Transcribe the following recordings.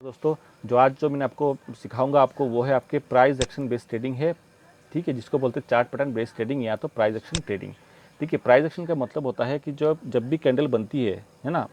दोस्तों जो आज जो मैंने आपको सिखाऊंगा आपको वो है आपके प्राइस एक्शन बेस्ड ट्रेडिंग है। ठीक है, जिसको बोलते हैं चार्ट पैटर्न बेस्ड ट्रेडिंग या तो प्राइस एक्शन ट्रेडिंग। ठीक है, प्राइस एक्शन का मतलब होता है कि जब भी कैंडल बनती है ना,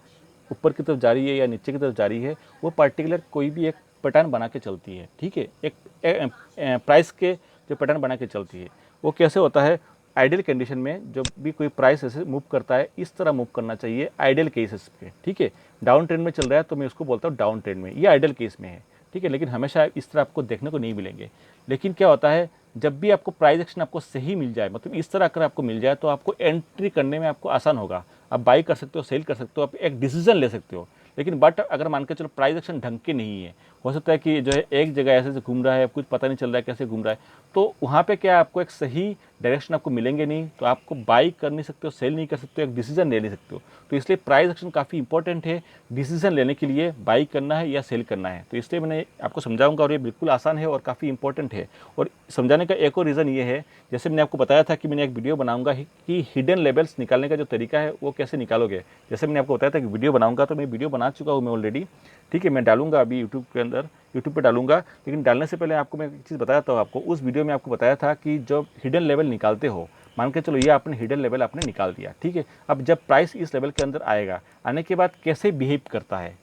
ऊपर की तरफ जा रही है या नीचे की तरफ जा रही है, वो पर्टिकुलर कोई भी एक पैटर्न बना के चलती है। ठीक है, एक प्राइस के जो पैटर्न बना के चलती है वो कैसे होता है। आइडियल कंडीशन में जब भी कोई प्राइस ऐसे मूव करता है इस तरह मूव करना चाहिए आइडियल केसेस पे। ठीक है, डाउन ट्रेंड में चल रहा है तो मैं उसको बोलता हूँ डाउन ट्रेंड में, ये आइडियल केस में है। ठीक है, लेकिन हमेशा इस तरह आपको देखने को नहीं मिलेंगे। लेकिन क्या होता है, जब भी आपको प्राइस एक्शन आपको सही मिल जाए, मतलब इस तरह अगर आपको मिल जाए तो आपको एंट्री करने में आपको आसान होगा। आप बाई कर सकते हो, सेल कर सकते हो, आप एक डिसीजन ले सकते हो। लेकिन बट अगर मान के चलो प्राइस एक्शन ढंग के नहीं है, हो सकता है कि जो है एक जगह ऐसे से घूम रहा है, कुछ पता नहीं चल रहा है कैसे घूम रहा है, तो वहाँ पे क्या आपको एक सही डायरेक्शन आपको मिलेंगे नहीं, तो आपको बाई कर नहीं सकते हो, सेल नहीं कर सकते हो, एक डिसीजन ले नहीं सकते हो। तो इसलिए प्राइस एक्शन काफ़ी इंपॉर्टेंट है डिसीजन लेने के लिए, बाई करना है या सेल करना है। तो इसलिए मैंने आपको समझाऊंगा और ये बिल्कुल आसान है और काफ़ी इंपॉर्टेंट है। और समझाने का एक और रीज़न ये है, जैसे मैंने आपको बताया था कि मैंने एक वीडियो बनाऊंगा कि हिडन लेवल्स निकालने का जो तरीका है वो कैसे निकालोगे। जैसे मैंने आपको बताया था कि वीडियो बनाऊंगा, तो मैं वीडियो बना चुका हूँ मैं ऑलरेडी। ठीक है, मैं डालूंगा अभी यूट्यूब के अंदर, यूट्यूब पे डालूंगा। लेकिन डालने से पहले आपको मैं एक चीज़ बताया था, आपको उस वीडियो में आपको बताया था कि जब हिडन लेवल निकालते हो, मान के चलो ये आपने हिडन लेवल आपने निकाल दिया। ठीक है, अब जब प्राइस इस लेवल के अंदर आएगा, आने के बाद कैसे बिहेव करता है,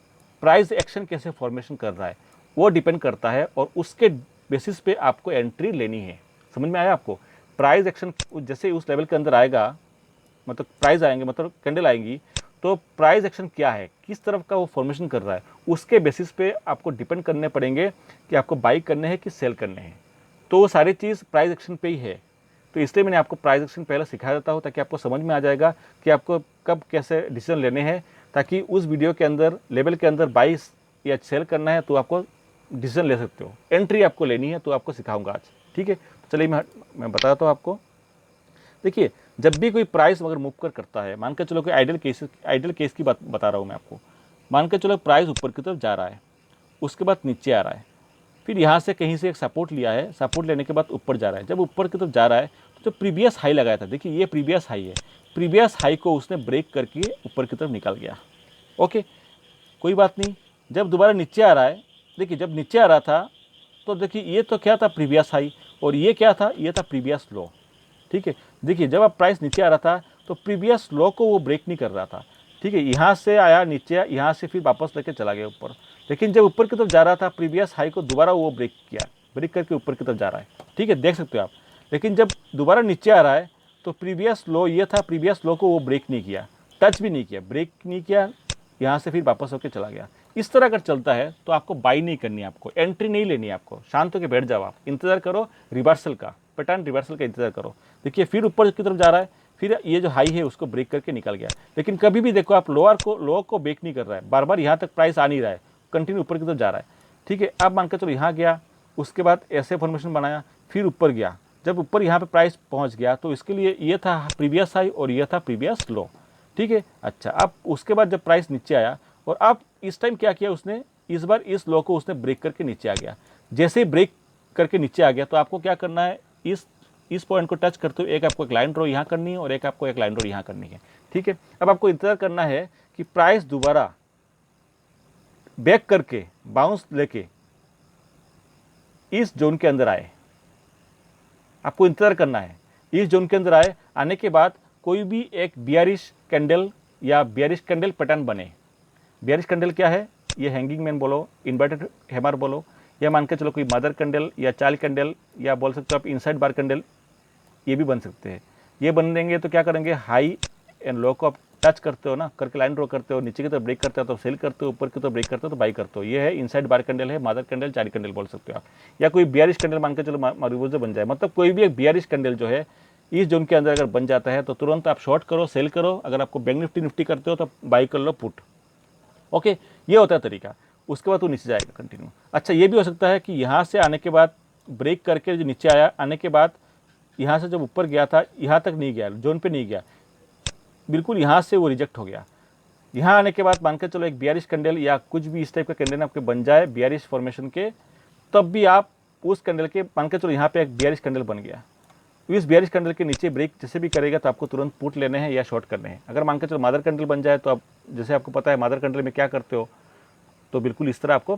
प्राइस एक्शन कैसे फॉर्मेशन कर रहा है, वो डिपेंड करता है और उसके बेसिस पे आपको एंट्री लेनी है। समझ में आया आपको। प्राइस एक्शन जैसे उस लेवल के अंदर आएगा, मतलब प्राइस आएंगे, मतलब कैंडल आएंगी, तो प्राइस एक्शन क्या है, किस तरफ का वो फॉर्मेशन कर रहा है, उसके बेसिस पे आपको डिपेंड करने पड़ेंगे कि आपको बाई करने हैं कि सेल करने हैं। तो वो सारी चीज़ प्राइस एक्शन पे ही है। तो इसलिए मैंने आपको प्राइस एक्शन पहले सिखा देता हूँ, ताकि आपको समझ में आ जाएगा कि आपको कब कैसे डिसीजन लेने हैं, ताकि उस वीडियो के अंदर लेवल के अंदर बाई या सेल करना है तो आपको डिसीजन ले सकते हो, एंट्री आपको लेनी है तो आपको सिखाऊंगा आज। ठीक है, तो चलिए मैं बताता हूँ आपको। देखिए, जब भी कोई प्राइस अगर मूव करता है, मान के चलो कि आइडियल केस की बात बता रहा हूँ मैं आपको। मान के चलो प्राइस ऊपर की तरफ जा रहा है, उसके बाद नीचे आ रहा है, फिर यहाँ से कहीं से एक सपोर्ट लिया है, सपोर्ट लेने के बाद ऊपर जा रहा है। जब ऊपर की तरफ जा रहा है तो जो प्रीवियस हाई लगाया था, देखिए ये प्रीवियस हाई है, प्रीवियस हाई को उसने ब्रेक करके ऊपर की तरफ निकल गया। ओके, कोई बात नहीं। जब दोबारा नीचे आ रहा है, देखिए जब नीचे आ रहा था तो देखिए ये तो क्या था, प्रीवियस हाई, और ये क्या था, ये था प्रीवियस लो। ठीक है, देखिए जब अब प्राइस नीचे आ रहा था तो प्रीवियस लो को वो ब्रेक नहीं कर रहा था। ठीक है, यहाँ से आया नीचे, यहाँ से फिर वापस लेके चला गया ऊपर। लेकिन जब ऊपर की तरफ जा रहा था, प्रीवियस हाई को दोबारा वो ब्रेक किया, ब्रेक करके ऊपर की तरफ जा रहा है। ठीक है, देख सकते हो आप। लेकिन जब दोबारा नीचे आ रहा है तो प्रीवियस लो ये था, प्रीवियस लो को वो ब्रेक नहीं किया, टच भी नहीं किया, ब्रेक नहीं किया, यहाँ से फिर वापस होकर चला गया। इस तरह अगर चलता है तो आपको बाई नहीं करनी है, आपको एंट्री नहीं लेनी है, आपको शांत होकर बैठ जाओ, आप इंतजार करो रिवर्सल का, पैटर्न रिवर्सल का इंतजार करो। देखिए फिर ऊपर की तरफ जा रहा है, फिर ये जो हाई है उसको ब्रेक करके निकल गया। लेकिन कभी भी देखो आप लोअर को ब्रेक नहीं कर रहा है, बार बार यहाँ तक प्राइस आ नहीं रहा है, कंटिन्यू ऊपर की तरफ जा रहा है। ठीक है, अब मान के चलो यहाँ गया, उसके बाद ऐसे फॉर्मेशन बनाया, फिर ऊपर गया। जब ऊपर यहाँ पे प्राइस पहुँच गया तो इसके लिए ये था प्रीवियस हाई और ये था प्रीवियस लो। ठीक है, अच्छा, अब उसके बाद जब प्राइस नीचे आया और अब इस टाइम क्या किया उसने, इस बार इस लो को उसने ब्रेक करके नीचे आ गया। जैसे ही ब्रेक करके नीचे आ गया तो आपको क्या करना है, इस पॉइंट को टच करते हुए एक आपको एक लाइन ड्रॉ यहाँ करनी है और एक आपको एक लाइन ड्रॉ यहाँ करनी है। ठीक है, अब आपको इंतजार करना है कि प्राइस दोबारा बैक करके बाउंस लेके इस जोन के अंदर आए, आपको इंतजार करना है। इस जोन के अंदर आने के बाद कोई भी एक बियरिश कैंडल या बियरिश कैंडल पैटर्न बने। बियरिश कैंडल क्या है, ये हैंगिंग मैन बोलो, इन्वर्टेड हैमर बोलो, या मान के चलो कोई मदर कैंडल या चाइल्ड कैंडल, या बोल सकते हो आप इनसाइड बार कैंडल, ये भी बन सकते हैं। ये बन देंगे तो क्या करेंगे, हाई एंड लो को आप टच करते हो ना, करके लाइन ड्रॉ करते हो, नीचे की तरफ ब्रेक करते हो तो सेल करते हो, ऊपर की तरफ ब्रेक करते हो तो बाई करते हो। ये है इनसाइड बार कैंडल है, मदर कैंडल, चाइल्ड कैंडल बोल सकते हो आप। या कोई बियरिश कैंडल मान के चलो रिवर्सल बन जाए, मतलब कोई भी एक बियरिश कैंडल जो है इस जोन के अंदर अगर बन जाता है तो तुरंत आप शॉर्ट करो, सेल करो। अगर आपको बैंक निफ्टी करते हो तो बाई कर लो पुट। ओके, ये होता है तरीका। उसके बाद वो नीचे जाएगा कंटिन्यू। अच्छा, ये भी हो सकता है कि यहाँ से आने के बाद ब्रेक करके जो नीचे आया, आने के बाद यहाँ से जब ऊपर गया था यहाँ तक नहीं गया, जोन पे नहीं गया, बिल्कुल यहाँ से वो रिजेक्ट हो गया। यहाँ आने के बाद मान के चलो एक बियरिश कैंडल या कुछ भी इस टाइप का कैंडल आपके बन जाए बियरिश फॉर्मेशन के, तब भी आप उस कैंडल के, मान के चलो यहाँ पे एक बियरिश कैंडल बन गया, इस बियरिश कैंडल के नीचे ब्रेक जैसे भी करेगा तो आपको तुरंत पुट लेने हैं या शॉर्ट करने हैं। अगर मान के चलो मदर कैंडल बन जाए तो आप, जैसे आपको पता है मदर कैंडल में क्या करते हो, तो बिल्कुल इस तरह आपको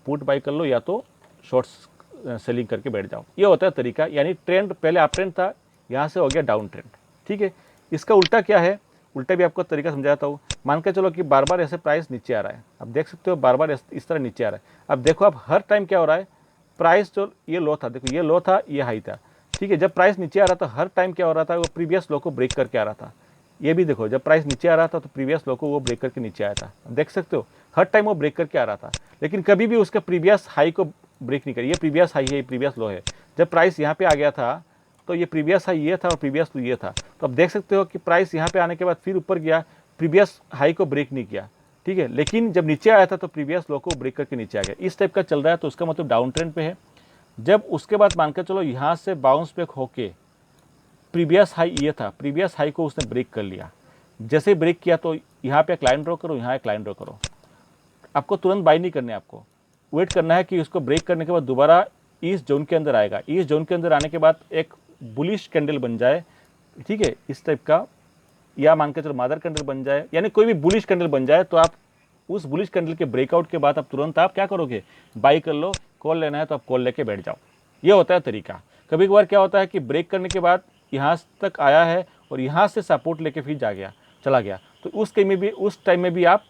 पुट बाई कर लो या तो शॉर्ट्स सेलिंग करके बैठ जाओ। ये होता है तरीका, यानी ट्रेंड पहले अप ट्रेंड था, यहाँ से हो गया डाउन ट्रेंड, ठीक है। इसका उल्टा क्या है, उल्टा भी आपको तरीका समझाता हूँ। मान के चलो कि बार बार ऐसे प्राइस नीचे आ रहा है, आप देख सकते हो बार बार इस तरह नीचे आ रहा है। अब देखो आप हर टाइम क्या हो रहा है, प्राइस जो ये लो था, देखो ये लो था ये हाई था, ठीक है। जब प्राइस नीचे आ रहा था हर टाइम क्या हो रहा था, वो प्रीवियस लो को ब्रेक करके आ रहा था। ये भी देखो जब प्राइस नीचे आ रहा था तो प्रीवियस लो को वो ब्रेक करके नीचे आया था, देख सकते हो हर टाइम वो ब्रेक करके आ रहा था, लेकिन कभी भी उसका प्रीवियस हाई को ब्रेक नहीं करी। ये प्रीवियस हाई है, ये प्रीवियस लो है। जब प्राइस यहाँ पे आ गया था तो ये प्रीवियस हाई ये था और प्रीवियस लो ये था। तो अब देख सकते हो कि प्राइस यहाँ पे आने के बाद फिर ऊपर गया, प्रीवियस हाई को ब्रेक नहीं किया, ठीक है। लेकिन जब नीचे आया था तो प्रीवियस लो को ब्रेक करके नीचे आ गया। इस टाइप का चल रहा है, तो उसका मतलब डाउन ट्रेंड पे है। जब उसके बाद मानकर चलो यहाँ से बाउंस बैक होके प्रीवियस हाई ये था, प्रीवियस हाई को उसने ब्रेक कर लिया। जैसे ब्रेक किया तो यहाँ पे एक लाइन ड्रॉ करो, यहाँ एक लाइन ड्रॉ करो। आपको तुरंत बाई नहीं करने, आपको वेट करना है कि उसको ब्रेक करने के बाद दोबारा इस जोन के अंदर आएगा। इस जोन के अंदर आने के बाद एक बुलिश कैंडल बन जाए, ठीक है, इस टाइप का, या मान के चलो मदर कैंडल बन जाए, यानी कोई भी बुलिश कैंडल बन जाए, तो आप उस बुलिश कैंडल के ब्रेकआउट के बाद आप तुरंत आप क्या करोगे, बाई कर लो। कॉल लेना है तो आप कॉल लेके बैठ जाओ। ये होता है तरीका। कभी कभार क्या होता है कि ब्रेक करने के बाद यहाँ तक आया है और यहाँ से सपोर्ट लेके फिर चला गया, तो उस टाइम में भी आप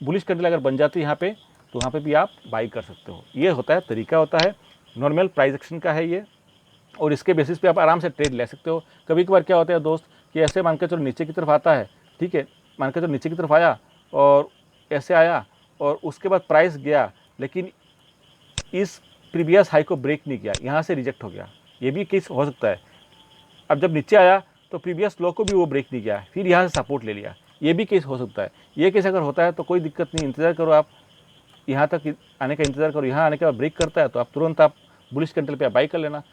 बुलिश कैंडल अगर बन जाती है यहाँ पे, तो वहाँ पे भी आप बाई कर सकते हो। ये होता है तरीका, होता है नॉर्मल प्राइस एक्शन का है ये, और इसके बेसिस पे आप आराम से ट्रेड ले सकते हो। कभी कभार क्या होता है दोस्त कि ऐसे मान के चलो नीचे की तरफ आता है, ठीक है, मान के चलो नीचे की तरफ आया और ऐसे आया और उसके बाद प्राइस गया, लेकिन इस प्रीवियस हाई को ब्रेक नहीं किया, यहाँ से रिजेक्ट हो गया। ये भी केस हो सकता है। अब जब नीचे आया तो प्रीवियस लो को भी वो ब्रेक नहीं किया, फिर यहाँ से सपोर्ट ले लिया, ये भी केस हो सकता है। ये केस अगर होता है तो कोई दिक्कत नहीं, इंतज़ार करो आप, यहाँ तक आने का इंतज़ार करो। यहाँ आने के बाद ब्रेक करता है तो आप तुरंत आप बुलिश कैंडल पे बाई कर लेना।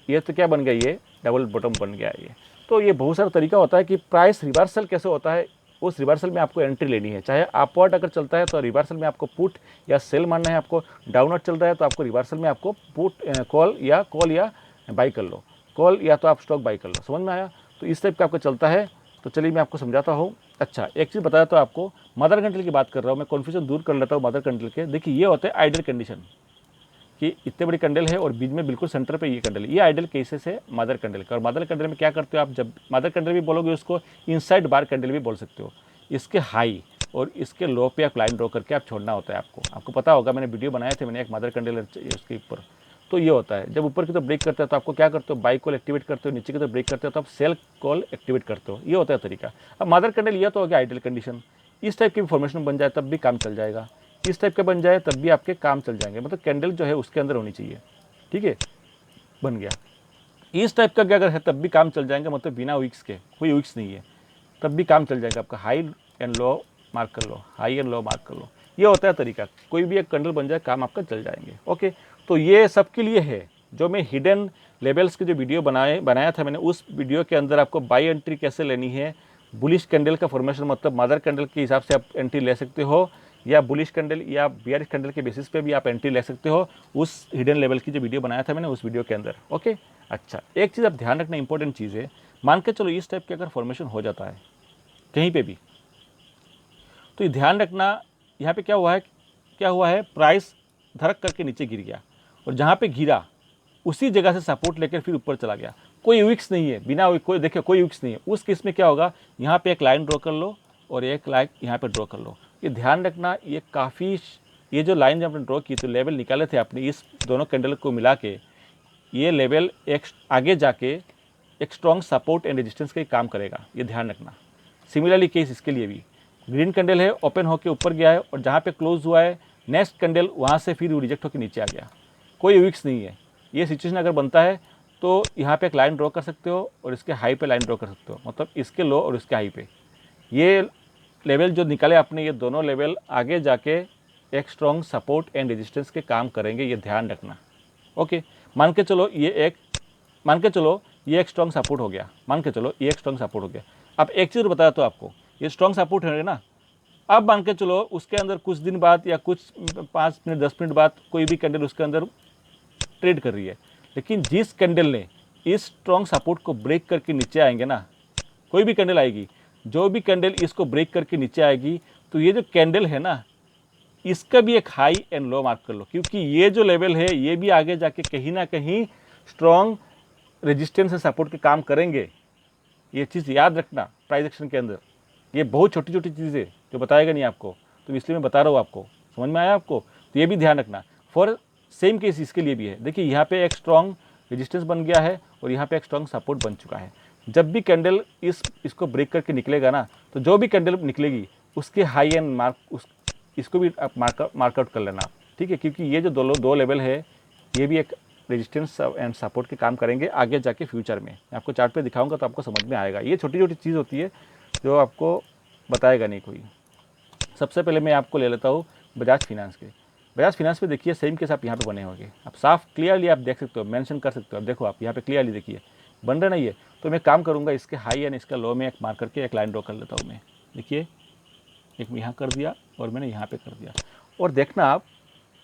ये तो क्या बन गया, ये डबल बॉटम बन गया ये। तो ये बहुत सारा तरीका होता है कि प्राइस रिवर्सल कैसे होता है, उस रिवर्सल में आपको एंट्री लेनी है। चाहे अपवर्ड अगर चलता है तो रिवर्सल में आपको पुट या सेल मारना है, आपको डाउनवर्ड चल रहा है तो आपको रिवर्सल में आपको पुट कॉल या बाई कर लो, कॉल या तो आप स्टॉक बाई कर लो। समझ में आया? तो इस टाइप का आपको चलता है। तो चलिए मैं आपको समझाता हूँ। अच्छा, एक चीज़ बताया तो आपको, मदर कैंडल की बात कर रहा हूँ मैं, कन्फ्यूजन दूर कर लेता हूँ मदर कैंडल के। देखिए ये होता है आइडल कंडीशन, कि इतने बड़ी कैंडल है और बीच में बिल्कुल सेंटर पे ये कैंडल है, ये आइडल केसेस है मदर कैंडल का। और मदर कैंडल में क्या करते हो आप, जब मदर कैंडल भी बोलोगे उसको इनसाइड बार कैंडल भी बोल सकते हो। इसके हाई और इसके लो पे आप लाइन ड्रॉ करके आप छोड़ना होता है। आपको पता होगा, मैंने वीडियो बनाए थे, मैंने एक मदर कैंडल उसके ऊपर। तो ये होता है, जब ऊपर की तरफ ब्रेक करते हो तो आपको क्या करते हो, बाई कॉल एक्टिवेट करते हो, नीचे की तरफ ब्रेक करते हो तो आप सेल कॉल एक्टिवेट करते हो। ये होता है तरीका। अब मदर कैंडल ये तो हो गया आइडल कंडीशन। इस टाइप की फॉर्मेशन बन जाए तब भी काम चल जाएगा, इस टाइप का बन जाए तब भी आपके काम चल जाएंगे। मतलब कैंडल जो है उसके अंदर होनी चाहिए, ठीक है, बन गया। इस टाइप का अगर है तब भी काम चल जाएंगे, मतलब बिना विक्स के, कोई विक्स नहीं है, तब भी काम चल जाएगा आपका। हाई एंड लो मार्क कर लो, हाई एंड लो मार्क कर लो। ये होता है तरीका, कोई भी एक कैंडल बन जाए काम आपका चल जाएंगे। ओके, तो ये सबके लिए है। जो मैं हिडन लेवल्स की जो वीडियो बनाया था मैंने, उस वीडियो के अंदर आपको बाई एंट्री कैसे लेनी है, बुलिश कैंडल का फॉर्मेशन, मतलब मदर कैंडल के हिसाब से आप एंट्री ले सकते हो, या बुलिश कैंडल या बियरिश कैंडल के बेसिस पे भी आप एंट्री ले सकते हो। उस हिडन लेवल की जो वीडियो बनाया था मैंने उस वीडियो के अंदर। ओके, अच्छा, एक चीज़ आप ध्यान रखना, इंपॉर्टेंट चीज़ है, मान के चलो इस टाइप के अगर फॉर्मेशन हो जाता है कहीं पे भी, तो ये ध्यान रखना, यहाँ पे क्या हुआ है, प्राइस धड़क करके नीचे गिर गया और जहाँ पे गिरा उसी जगह से सपोर्ट लेकर फिर ऊपर चला गया। कोई विक्स नहीं है, बिना कोई देखिए कोई विक्स नहीं है। उस केस में क्या होगा, यहाँ पे एक लाइन ड्रॉ कर लो और एक लाइन यहाँ पे ड्रॉ कर लो। ये ध्यान रखना, ये काफ़ी, ये जो लाइन जब आपने ड्रॉ की तो लेवल निकाले थे आपने, इस दोनों कैंडल को मिला के ये लेवल एक आगे जाके एक स्ट्रॉन्ग सपोर्ट एंड रेजिस्टेंस का काम करेगा, ये ध्यान रखना। सिमिलरली केस इसके लिए भी, ग्रीन कैंडल है, ओपन होकर ऊपर गया है और जहाँ पे क्लोज हुआ है नेक्स्ट कैंडल वहाँ से फिर रिजेक्ट होकर नीचे आ गया, कोई विक्स नहीं है। ये सिचुएशन अगर बनता है तो यहाँ पे एक लाइन ड्रॉ कर सकते हो और इसके हाई पे लाइन ड्रॉ कर सकते हो, मतलब इसके लो और इसके हाई पे। ये लेवल जो निकाले आपने, ये दोनों लेवल आगे जाके एक स्ट्रॉन्ग सपोर्ट एंड रेजिस्टेंस के काम करेंगे, ये ध्यान रखना। ओके, मान के चलो ये एक स्ट्रॉन्ग सपोर्ट हो गया, मान के चलो ये एक स्ट्रॉन्ग सपोर्ट हो गया। अब एक चीज़ बताया तो आपको, ये स्ट्रॉन्ग सपोर्ट है ना। अब मान के चलो उसके अंदर कुछ दिन बाद या कुछ 5 मिनट 10 मिनट बाद कोई भी कैंडल उसके अंदर ट्रेड कर रही है, लेकिन जिस कैंडल ने इस स्ट्रॉन्ग सपोर्ट को ब्रेक करके नीचे आएंगे ना, कोई भी कैंडल आएगी, जो भी कैंडल इसको ब्रेक करके नीचे आएगी, तो ये जो कैंडल है ना, इसका भी एक हाई एंड लो मार्क कर लो, क्योंकि ये जो लेवल है ये भी आगे जाके कहीं ना कहीं स्ट्रॉन्ग रेजिस्टेंस से सपोर्ट के काम करेंगे। ये चीज़ याद रखना प्राइस एक्शन के अंदर, ये बहुत छोटी छोटी चीज़ें जो बताएगा नहीं आपको, तो इसलिए मैं बता रहा हूँ आपको। समझ में आया आपको? तो ये भी ध्यान रखना। फॉर सेम केस इसके लिए भी है। देखिए यहाँ पे एक स्ट्रॉन्ग रेजिस्टेंस बन गया है और यहाँ पे एक स्ट्रॉन्ग सपोर्ट बन चुका है। जब भी कैंडल इसको ब्रेक करके निकलेगा ना, तो जो भी कैंडल निकलेगी उसके हाई एंड इसको भी आप मार्कआउट कर लेना, ठीक है? क्योंकि ये जो दो लेवल है ये भी एक रेजिस्टेंस एंड सपोर्ट के काम करेंगे आगे जाके फ्यूचर में। मैं आपको चार्ट पे दिखाऊंगा तो आपको समझ में आएगा। ये छोटी छोटी चीज़ होती है जो आपको बताएगा नहीं कोई। सबसे पहले मैं आपको ले लेता हूँ बजाज फिनेंस के। बजाज फिनेंस पे देखिए सेम केस आप यहाँ पे बने होंगे, आप साफ क्लियरली आप देख सकते हो, मेंशन कर सकते हो। अब देखो आप यहाँ पे क्लियरली देखिए बन रहा नहीं है, तो मैं काम करूँगा इसके हाई एंड इसका लो में एक मार्क करके एक लाइन ड्रॉ कर लेता हूँ मैं। देखिए एक यहाँ कर दिया और मैंने यहाँ पे कर दिया, और देखना आप,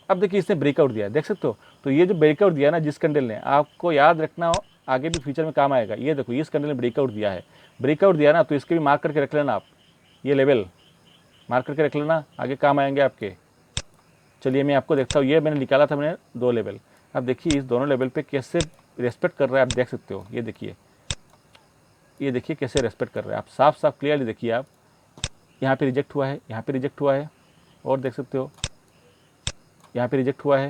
अब देखिए इसने ब्रेकआउट दिया, देख सकते हो? तो ये जो ब्रेकआउट दिया ना जिस कैंडल ने, आपको याद रखना आगे भी फ्यूचर में काम आएगा। ये देखो इस कैंडल ने ब्रेकआउट दिया है, ब्रेकआउट दिया ना, तो इसके भी मार्क करके रख लेना आप, ये लेवल मार्क करके रख लेना, आगे काम आएंगे आपके। चलिए मैं आपको देखता हूँ, ये मैंने निकाला था मैंने 2 लेवल। अब देखिए इस दोनों लेवल पे कैसे रेस्पेक्ट कर रहा है, आप देख सकते हो। ये देखिए कैसे रेस्पेक्ट कर रहा है, आप साफ साफ क्लियरली देखिए। आप यहाँ पे रिजेक्ट हुआ है, यहाँ पे रिजेक्ट हुआ है, और देख सकते हो यहाँ पे रिजेक्ट हुआ है।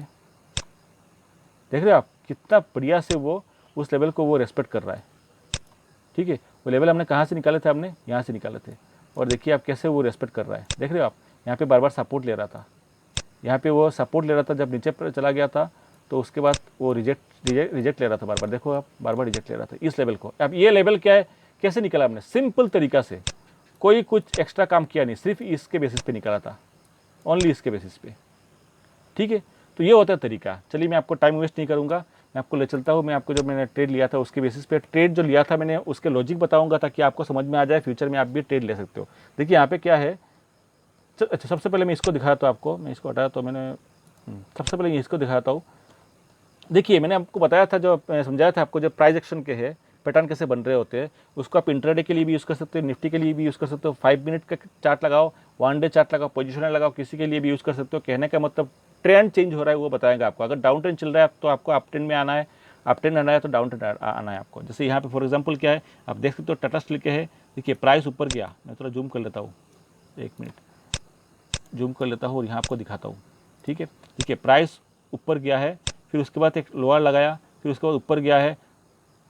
देख रहे हो आप कितना बढ़िया से वो उस लेवल को वो रेस्पेक्ट कर रहा है, ठीक है? वो लेवल हमने कहाँ से निकाले थे? हमने यहाँ से निकाले थे, और देखिए आप कैसे वो रेस्पेक्ट कर रहा है। देख रहे हो आप, यहाँ पे बार बार सपोर्ट ले रहा था, यहाँ पे वो सपोर्ट ले रहा था, जब नीचे पर चला गया था तो उसके बाद वो रिजेक्ट ले रहा था बार बार। देखो आप बार बार रिजेक्ट ले रहा था इस लेवल को। अब ये लेवल क्या है, कैसे निकाला हमने? सिंपल तरीका से, कोई कुछ एक्स्ट्रा काम किया नहीं, सिर्फ इसके बेसिस पे निकाला था, ओनली इसके बेसिस पे, ठीक है? तो ये होता है तरीका। चलिए मैं आपको टाइम वेस्ट नहीं करूँगा, मैं आपको ले चलता हूँ। मैं आपको जो मैंने ट्रेड लिया था उसके बेसिस पे, ट्रेड जो लिया था मैंने उसके लॉजिक बताऊँगा ताकि आपको समझ में आ जाए, फ्यूचर में आप भी ट्रेड ले सकते हो। देखिए यहाँ पे क्या है, अच्छा सबसे पहले मैं इसको दिखाता हूँ आपको, मैं इसको हटाया तो मैंने सबसे पहले इसको दिखाता हूँ। देखिए मैंने आपको बताया था, जो समझाया था आपको, जो प्राइस एक्शन के है पैटर्न कैसे बन रहे होते हैं, उसको आप इंट्राडे के लिए भी यूज़ कर सकते हो, निफ्टी के लिए भी यूज़ कर सकते हो, 5 मिनट का चार्ट लगाओ, 1 डे चार्ट लगाओ, पोजिशनल लगाओ, किसी के लिए भी यूज़ कर सकते हो। कहने का मतलब ट्रेंड चेंज हो रहा है वो बताएगा आपको। अगर डाउन ट्रेंड चल रहा है तो आपको अप ट्रेंड में आना है, अप ट्रेंड आना है तो डाउन ट्रेंड आना है आपको। जैसे यहाँ पे फॉर एग्जांपल क्या है, आप देख सकते हो टाटा स्टील के है। देखिए प्राइस ऊपर गया, मैं थोड़ा जूम कर लेता हूँ, 1 मिनट जूम कर लेता हूँ और यहाँ आपको दिखाता हूँ, ठीक है? देखिए प्राइस ऊपर गया है, फिर उसके बाद एक लोअर लगाया, फिर उसके बाद ऊपर गया है।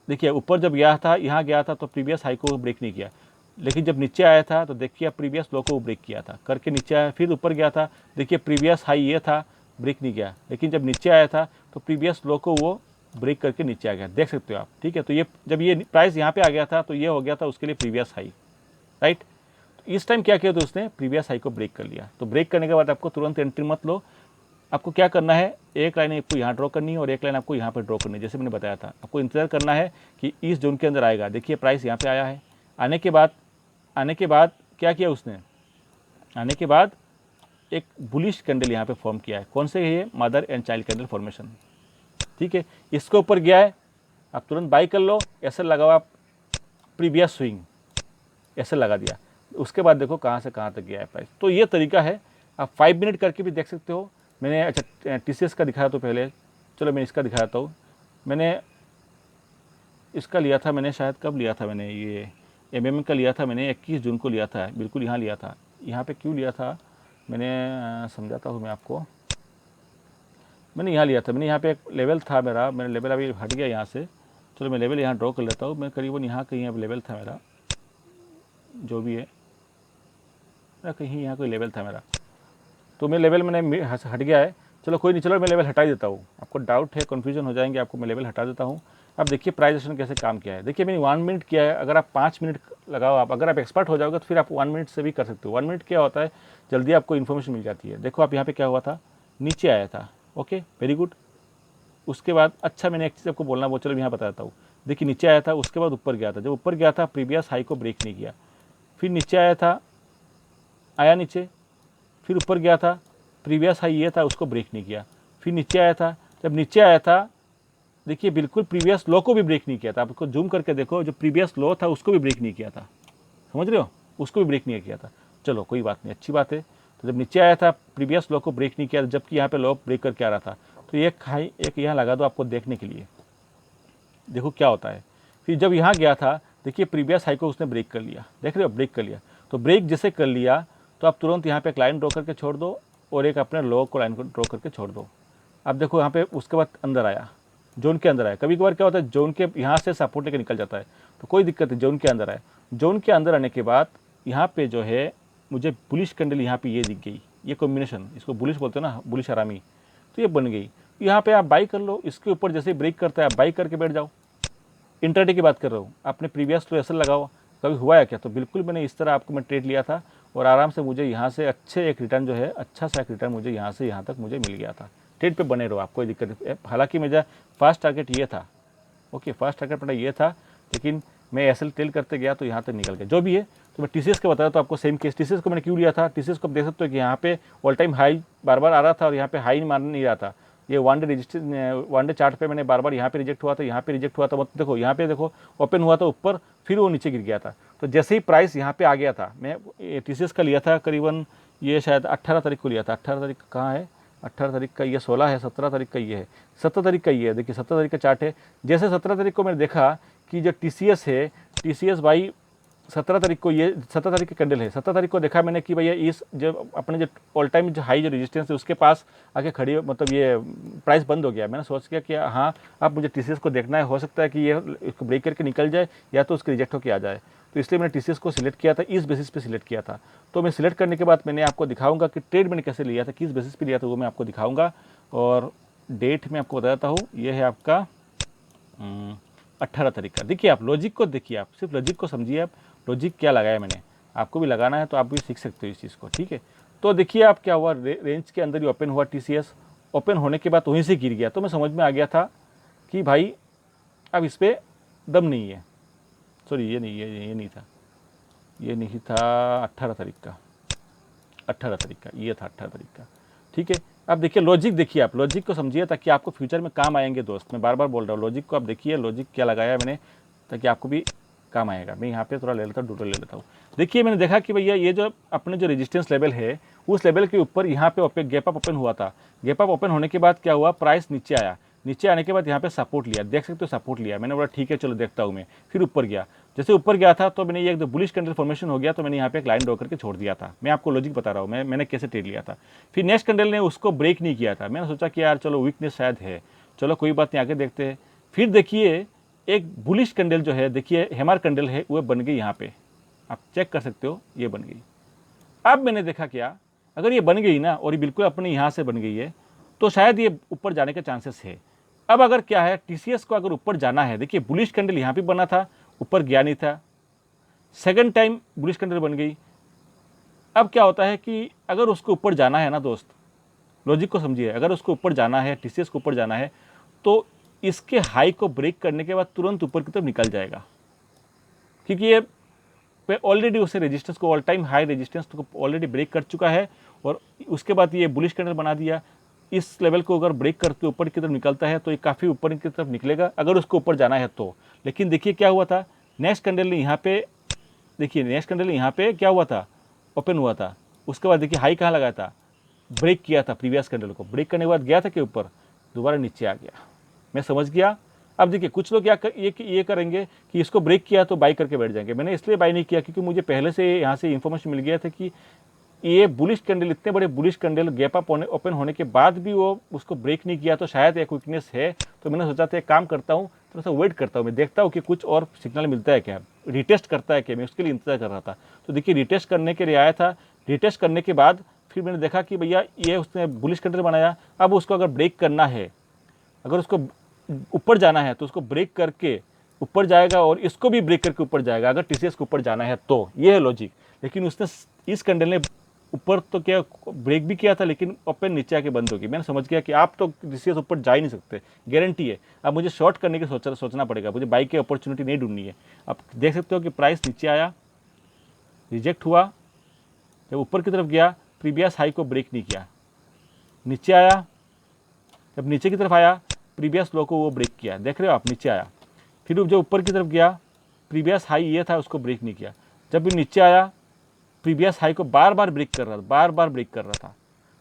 देखिए ऊपर जब गया था, यहाँ गया था तो प्रीवियस हाई को ब्रेक नहीं किया, लेकिन जब नीचे आया था तो देखिए प्रीवियस लो को ब्रेक किया था, करके नीचे आया, फिर ऊपर गया था। देखिए प्रीवियस हाई ये था, ब्रेक नहीं किया, लेकिन जब नीचे आया था तो प्रीवियस लो को वो ब्रेक करके नीचे आ गया, देख सकते हो आप, ठीक है? तो ये जब ये प्राइस यहाँ पे आ गया था तो ये हो गया था उसके लिए प्रीवियस हाई, राइट? तो इस टाइम क्या किया तो उसने प्रीवियस हाई को ब्रेक कर लिया। तो ब्रेक करने के बाद आपको तुरंत एंट्री मत लो, आपको क्या करना है, एक लाइन आपको यहाँ ड्रॉ करनी है और एक लाइन आपको यहाँ पर ड्रॉ करनी है। जैसे मैंने बताया था, आपको इंतजार करना है कि इस जोन के अंदर आएगा। देखिए प्राइस यहाँ पे आया है, आने के बाद क्या किया उसने, आने के बाद एक बुलिश कैंडल यहाँ पे फॉर्म किया है। कौन से है ये? Mother and child candle formation, ठीक है? इसके ऊपर गया है, आप तुरंत बाई कर लो, ऐसे लगाओ आप, प्रीवियस स्विंग ऐसे लगा दिया, उसके बाद देखो कहाँ से कहाँ तक गया है प्राइस। तो ये तरीका है, आप 5 मिनट करके भी देख सकते हो। मैंने अच्छा TCS का दिखाया तो पहले, चलो मैं इसका दिखाता हूँ। मैंने इसका लिया था, मैंने शायद कब लिया था, मैंने ये MM का लिया था, मैंने 21 जून को लिया था, बिल्कुल यहाँ लिया था। यहाँ पे क्यों लिया था मैंने समझाता हूँ मैं आपको। मैंने यहाँ लिया था, मैंने यहाँ पे एक लेवल था मेरा लेवल अभी हट गया यहाँ से। चलो मैं लेवल यहाँ ड्रॉ कर लेता हूँ। मैं करीबन यहाँ कहीं अब लेवल था मेरा, जो भी है कहीं यहाँ कोई लेवल था मेरा, तो मैं लेवल मैंने हट गया है। चलो कोई नहीं, चलो मैं लेवल हटा ही देता हूँ। आपको डाउट है, कन्फ्यूजन हो जाएंगे आपको, मैं लेवल हटा देता हूँ। अब देखिए प्राइस एक्शन कैसे काम किया है। देखिए मैंने 1 मिनट किया है, अगर आप 5 मिनट लगाओ, आप अगर आप एक्सपर्ट हो जाओगे तो फिर आप 1 मिनट से भी कर सकते हो। 1 मिनट क्या होता है, जल्दी आपको इन्फॉर्मेशन मिल जाती है। देखो आप यहाँ पे क्या हुआ था, नीचे आया था, ओके वेरी गुड। उसके बाद अच्छा मैंने एक चीज़ आपको बोलना, वो चलो यहाँ बताता हूँ। देखिए नीचे आया था, उसके बाद ऊपर गया था, जब ऊपर गया था प्रीवियस हाई को ब्रेक नहीं किया, फिर नीचे आया था, आया नीचे, फिर ऊपर गया था, प्रीवियस हाई ये था उसको ब्रेक नहीं किया, फिर नीचे आया था। जब नीचे आया था देखिए बिल्कुल प्रीवियस लो को भी ब्रेक नहीं किया था। आप उसको जूम करके देखो, जो प्रीवियस लो था उसको भी ब्रेक नहीं किया था, समझ रहे हो, उसको भी ब्रेक नहीं किया था। चलो कोई बात नहीं, अच्छी बात है। तो जब नीचे आया था प्रीवियस लो को ब्रेक नहीं किया, जबकि यहाँ पे लो ब्रेक करके आ रहा था। तो एक हाई एक यहाँ लगा दो आपको देखने के लिए, देखो क्या होता है। फिर जब यहाँ गया था देखिए प्रीवियस हाई को उसने ब्रेक कर लिया, देख रहे हो ब्रेक कर लिया। तो ब्रेक जैसे कर लिया तो आप तुरंत यहाँ पे एक लाइन ड्रॉ करके छोड़ दो और एक अपने लो को लाइन को ड्रॉ करके छोड़ दो। अब देखो यहाँ पे उसके बाद अंदर आया, जोन के अंदर आया। कभी कभार क्या होता है जोन के यहाँ से सपोर्ट लेके निकल जाता है, तो कोई दिक्कत नहीं, जोन के अंदर आए। जोन के अंदर आने के बाद यहाँ पे जो है मुझे बुलिश कैंडल यहाँ पे ये दिख गई, ये कॉम्बिनेशन, इसको बुलिश बोलते हैं ना, बुलिश हरामी, तो ये बन गई। यहाँ पे आप बाई कर लो, इसके ऊपर जैसे ब्रेक करता है आप बाई करके बैठ जाओ। इंट्राडे की बात कर रहा हूँ, आपने प्रीवियस तो ऐसा लगाओ, कभी हुआ है क्या? तो बिल्कुल मैंने इस तरह आपको मैं ट्रेड लिया था और आराम से मुझे यहाँ से अच्छे एक रिटर्न जो है, अच्छा सा एक रिटर्न मुझे यहाँ से यहाँ तक मुझे मिल गया था। ट्रेड पे बने रहो, आप कोई दिक्कत नहीं। हालांकि मेरा फर्स्ट टारगेट ये था, ओके फर्स्ट टारगेट मेरा ये था, लेकिन मैं एसएल टेल करते गया तो यहाँ तक निकल गया। जो भी है तो मैं टीसीएस का बताया तो आपको सेम केस, टीसीएस को मैंने क्यों लिया था, टीसीएस को आप देख सकते हो कि यहाँ पे ऑल टाइम हाई बार बार आ रहा था और यहाँ पे हाई मार नहीं रहा था। ये वन डे चार्ट पे मैंने बार बार यहाँ पे रिजेक्ट हुआ था, यहाँ पे रिजेक्ट हुआ था, मतलब देखो यहाँ पे देखो ओपन हुआ था ऊपर, फिर वो नीचे गिर गया था। तो जैसे ही प्राइस यहाँ पे आ गया था, मैं टीसीएस का लिया था करीबन, ये शायद 18 तारीख को लिया था। 18 तारीख कहाँ है, 18 तारीख का ये 16 है, 17 तारीख का ये है, 17 तारीख का ये है। देखिए 17 तारीख का चार्ट है। जैसे 17 तारीख को मैंने देखा कि जो टीसीएस है, टीसीएस भाई 17 तारीख को, ये 17 तारीख की कैंडल है, 17 तारीख को देखा मैंने कि भैया इस जो अपने जो ऑल टाइम जो हाई जो रेजिस्टेंस है उसके पास आके खड़ी, मतलब ये प्राइस बंद हो गया। मैंने सोच किया कि हाँ अब मुझे टीसीएस को देखना है, हो सकता है कि ये इसको ब्रेक करके निकल जाए या तो उसके रिजेक्ट होकर आ जाए। तो इसलिए मैंने टीसीएस को सिलेक्ट किया था, इस बेसिस पे सिलेक्ट किया था। तो मैं सिलेक्ट करने के बाद मैंने आपको दिखाऊंगा कि ट्रेड मैंने कैसे लिया था, किस बेसिस पे लिया था, वो मैं आपको दिखाऊंगा। और डेट मैं आपको बता देता हूँ, ये है आपका 18 तारीख का। देखिए आप लॉजिक को देखिए, आप सिर्फ लॉजिक को समझिए, आप लॉजिक क्या लगाया मैंने, आपको भी लगाना है तो आप भी सीख सकते हो इस चीज़ को, ठीक है। तो देखिए आप क्या हुआ, रेंज के अंदर ही ओपन हुआ टीसीएस, ओपन होने के बाद वहीं से गिर गया। तो मैं समझ में आ गया था कि भाई अब इस पर दम नहीं है। सॉरी ये नहीं, ये नहीं था, ये नहीं था 18 तारीख का, 18 तारीख का ये था, 18 तारीख का, ठीक है। अब देखिए लॉजिक, देखिए आप लॉजिक को समझिए ताकि आपको फ्यूचर में काम आएंगे दोस्त। मैं बार बार बोल रहा हूँ लॉजिक को आप देखिए, लॉजिक क्या लगाया मैंने ताकि आपको भी काम आएगा। मैं यहाँ पे थोड़ा ले लेता हूँ, डूडल ले लेता हूँ। देखिए मैंने देखा कि भैया ये जो अपने जो रेजिस्टेंस लेवल है उस लेवल के ऊपर यहाँ पे ओपन गैप अप ओपन हुआ था। गैप अप ओपन होने के बाद क्या हुआ, प्राइस नीचे आया, नीचे आने के बाद यहाँ पे सपोर्ट लिया, देख सकते हो सपोर्ट लिया। मैंने बोला ठीक है चलो देखता हूँ मैं, फिर ऊपर गया। जैसे ऊपर गया था तो मैंने ये एक बुलिश कैंडल फॉर्मेशन हो गया, तो मैंने यहाँ पे एक लाइन ड्रॉ करके छोड़ दिया था। मैं आपको लॉजिक बता रहा हूँ, मैंने कैसे ट्रेड लिया था। फिर नेक्स्ट कैंडल ने उसको ब्रेक नहीं किया था, मैंने सोचा कि यार चलो वीकनेस शायद है, चलो कोई बात नहीं आगे देखते हैं। फिर देखिए एक बुलिश कैंडल जो है, देखिए हैमर कैंडल है, वो बन गई यहाँ पे, आप चेक कर सकते हो ये बन गई। अब मैंने देखा क्या, अगर ये बन गई ना और ये बिल्कुल अपने यहाँ से बन गई है तो शायद ये ऊपर जाने के चांसेस है। अब अगर क्या है, टीसीएस को अगर ऊपर जाना है, देखिए बुलिश कैंडल यहाँ पे बना था, ऊपर गया नहीं था, सेकंड टाइम बुलिश कैंडल बन गई। अब क्या होता है कि अगर उसको ऊपर जाना है ना दोस्त, लॉजिक को समझिए, अगर उसको ऊपर जाना है, टीसीएस को ऊपर जाना है, तो इसके हाई को ब्रेक करने के बाद तुरंत ऊपर की तरफ निकल जाएगा, क्योंकि ये ऑलरेडी उसे रेजिस्टेंस को, ऑल टाइम हाई रेजिस्टेंस को ऑलरेडी ब्रेक कर चुका है। और उसके बाद ये बुलिश कैंडल बना दिया। इस लेवल को अगर ब्रेक करके ऊपर की तरफ निकलता है तो ये काफ़ी ऊपर की तरफ निकलेगा अगर उसको ऊपर जाना है तो। लेकिन देखिए क्या हुआ था, नेक्स्ट कैंडल ने यहाँ पे, देखिए नेक्स्ट कैंडल यहाँ पे क्या हुआ था, ओपन हुआ था। उसके बाद देखिए हाई कहाँ लगाया था, ब्रेक किया था प्रीवियस कैंडल को, ब्रेक करने के बाद गया था कि ऊपर, दोबारा नीचे आ गया। मैं समझ गया। अब देखिए कुछ लोग ये करेंगे कि इसको ब्रेक किया तो बाई करके बैठ जाएंगे। मैंने इसलिए बाई नहीं किया क्योंकि मुझे पहले से यहाँ से इन्फॉर्मेशन मिल गया था कि ये बुलिश कैंडल, इतने बड़े bullish candle gap up open होने के बाद भी वो उसको ब्रेक नहीं किया, तो शायद एक वीकनेस है। तो मैंने सोचा था एक काम करता हूँ, थोड़ा सा वेट करता हूँ, मैं देखता हूँ कि कुछ और सिग्नल मिलता है क्या, रिटेस्ट करता है क्या, मैं उसके लिए इंतजार कर रहा था। तो देखिए रिटेस्ट करने के लिए आया था, रिटेस्ट करने के बाद फिर मैंने देखा कि भैया ये उसने बुलिश कैंडल बनाया। अब उसको अगर ब्रेक करना है, अगर उसको ऊपर जाना है तो उसको ब्रेक करके ऊपर जाएगा और इसको भी ब्रेक करके ऊपर जाएगा अगर टीसीएस को ऊपर जाना है तो। ये है लॉजिक। लेकिन उसने इस कैंडल ने ऊपर तो क्या ब्रेक भी किया था, लेकिन ओपन नीचे आके बंद होगी। मैंने समझ गया कि आप तो टीसीएस ऊपर जा ही नहीं सकते, गारंटी है। अब मुझे शॉर्ट करने की सोचना पड़ेगा, मुझे बाई की अपॉर्चुनिटी नहीं ढूंढनी है। आप देख सकते हो कि प्राइस नीचे आया, रिजेक्ट हुआ, जब ऊपर की तरफ गया प्रीवियस हाई को ब्रेक नहीं किया, नीचे आया, जब नीचे की तरफ आया प्रीवियस लो को वो ब्रेक किया, देख रहे हो आप, नीचे आया। फिर जब ऊपर की तरफ गया प्रीवियस हाई ये था उसको ब्रेक नहीं किया, जब भी नीचे आया प्रीवियस हाई को बार बार ब्रेक कर रहा था, बार बार ब्रेक कर रहा था।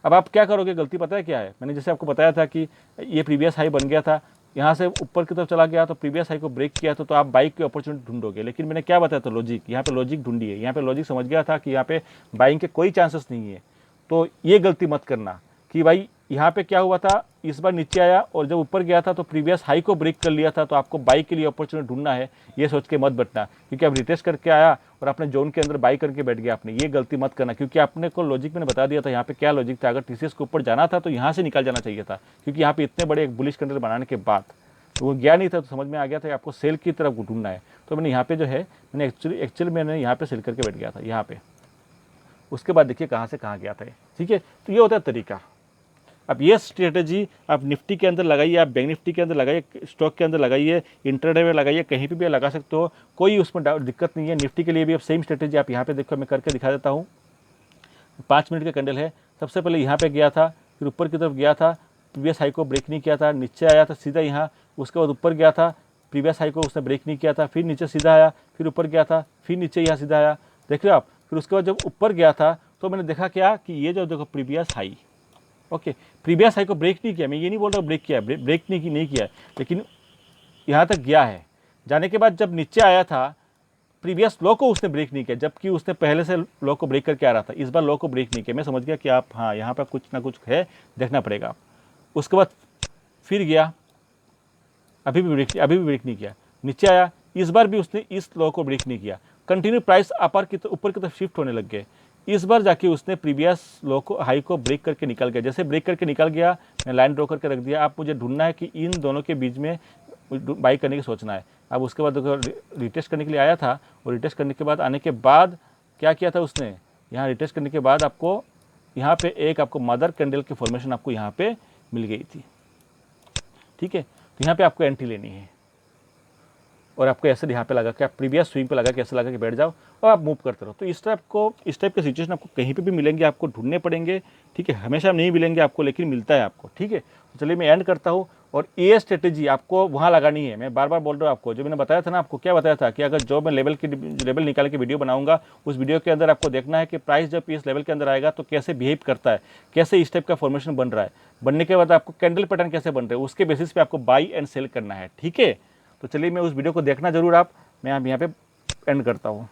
अब आप क्या करोगे, गलती पता है क्या है, मैंने जैसे आपको बताया था कि ये प्रीवियस हाई बन गया था, यहाँ से ऊपर की तरफ चला गया तो प्रीवियस हाई को ब्रेक किया तो आप बाइक की अपॉर्चुनिटी ढूंढोगे। लेकिन मैंने क्या बताया था, लॉजिक, यहाँ पे लॉजिक ढूंढी है, यहाँ पे लॉजिक समझ गया था कि यहाँ पे बाइंग के कोई चांसेस नहीं है। तो ये गलती मत करना कि भाई यहाँ पे क्या हुआ था, इस बार नीचे आया और जब ऊपर गया था तो प्रीवियस हाई को ब्रेक कर लिया था, तो आपको बाई के लिए अपॉर्चुनिटी ढूंढना है, ये सोच के मत बैठना, क्योंकि अब रिटेस्ट करके आया और अपने जोन के अंदर बाई करके बैठ गया आपने, ये गलती मत करना। क्योंकि आपने को लॉजिक मैंने बता दिया था यहाँ पे क्या लॉजिक था, अगर टीसीएस के ऊपर जाना था तो यहाँ से निकल जाना चाहिए था, क्योंकि यहाँ पे इतने बड़े एक बुलिश कैंडल बनाने के बाद तो वो गया नहीं था, तो समझ में आ गया था आपको सेल की तरफ ढूंढना है। तो मैंने यहाँ पे जो है मैंने एक्चुअली मैंने यहाँ पे सेल करके बैठ गया था यहाँ पे। उसके बाद देखिए कहाँ से कहाँ गया था, ठीक है। तो ये होता है तरीका। अब ये स्ट्रेटजी आप निफ्टी के अंदर लगाइए, आप बैंक निफ्टी के अंदर लगाइए, स्टॉक के अंदर लगाइए, इंट्राडे में लगाइए, कहीं पे भी लगा सकते हो, कोई उसमें दिक्कत नहीं है। निफ्टी के लिए भी अब सेम स्ट्रेटजी आप यहाँ पे देखो, मैं करके दिखा देता हूँ। 5 मिनट का कैंडल है, सबसे पहले यहाँ पे गया था, फिर ऊपर की तरफ गया था, प्रीवियस हाई को ब्रेक नहीं किया था, नीचे आया था सीधा यहाँ, उसके बाद ऊपर गया था, प्रीवियस हाई को उसने ब्रेक नहीं किया था, फिर नीचे सीधा आया, फिर ऊपर गया था, फिर नीचे यहाँ सीधा आया, देख रहे हो आप। फिर उसके बाद जब ऊपर गया था तो मैंने देखा क्या कि ये जो देखो previous high, okay, previous high को ब्रेक नहीं किया, मैं ये नहीं बोल रहा ब्रेक किया, ब्रेक नहीं किया, लेकिन यहाँ तक गया है। जाने के बाद जब नीचे आया था, प्रीवियस लो को उसने ब्रेक नहीं किया, जबकि उसने पहले से लो को ब्रेक करके आ रहा था, इस बार लो को ब्रेक नहीं किया। मैं समझ गया कि आप हाँ यहाँ पर कुछ ना कुछ है, देखना पड़ेगा। उसके बाद फिर गया, अभी भी ब्रेक नहीं किया, नीचे आया, इस बार भी उसने इस लो को ब्रेक नहीं किया, कंटिन्यू प्राइस ऊपर की तरफ शिफ्ट होने लग गए। इस बार जाके उसने प्रीवियस लो को हाई को ब्रेक करके निकल गया। जैसे ब्रेक करके निकल गया, मैं लाइन ड्रॉ करके रख दिया। आप मुझे ढूंढना है कि इन दोनों के बीच में बाई करने की सोचना है। अब उसके बाद रिटेस्ट करने के लिए आया था, और रिटेस्ट करने के बाद आने के बाद क्या किया था उसने, यहाँ रिटेस्ट करने के बाद आपको यहाँ पे एक आपको मदर कैंडल की फॉर्मेशन आपको यहाँ पे मिल गई थी, ठीक है। तो यहाँ पे आपको एंट्री लेनी है, और आपको ऐसे यहाँ पे लगा के आप प्रीवियस स्विंग पे लगा के ऐसे लगा के बैठ जाओ और आप मूव करते रहो। तो इस टाइप के सिचुएशन आपको कहीं पे भी मिलेंगे, आपको ढूंढने पड़ेंगे, ठीक है। हमेशा नहीं मिलेंगे आपको, लेकिन मिलता है आपको, ठीक है। तो चलिए मैं एंड करता हूँ। और ये स्ट्रेटेजी आपको वहाँ लगानी है, मैं बार बार बोल रहा हूँ आपको, जो मैंने बताया था ना, आपको क्या बताया था कि अगर जो मैं लेवल निकाल के वीडियो बनाऊंगा, उस वीडियो के अंदर आपको देखना है कि प्राइस जब इस लेवल के अंदर आएगा तो कैसे बिहेव करता है, कैसे इस टाइप का फॉर्मेशन बन रहा है, बनने के बाद आपको कैंडल पैटर्न कैसे बन रहे हैं, उसके बेसिस पे आपको बाई एंड सेल करना है, ठीक है। तो चलिए मैं उस वीडियो को देखना जरूर आप, मैं यहाँ पे एंड करता हूँ।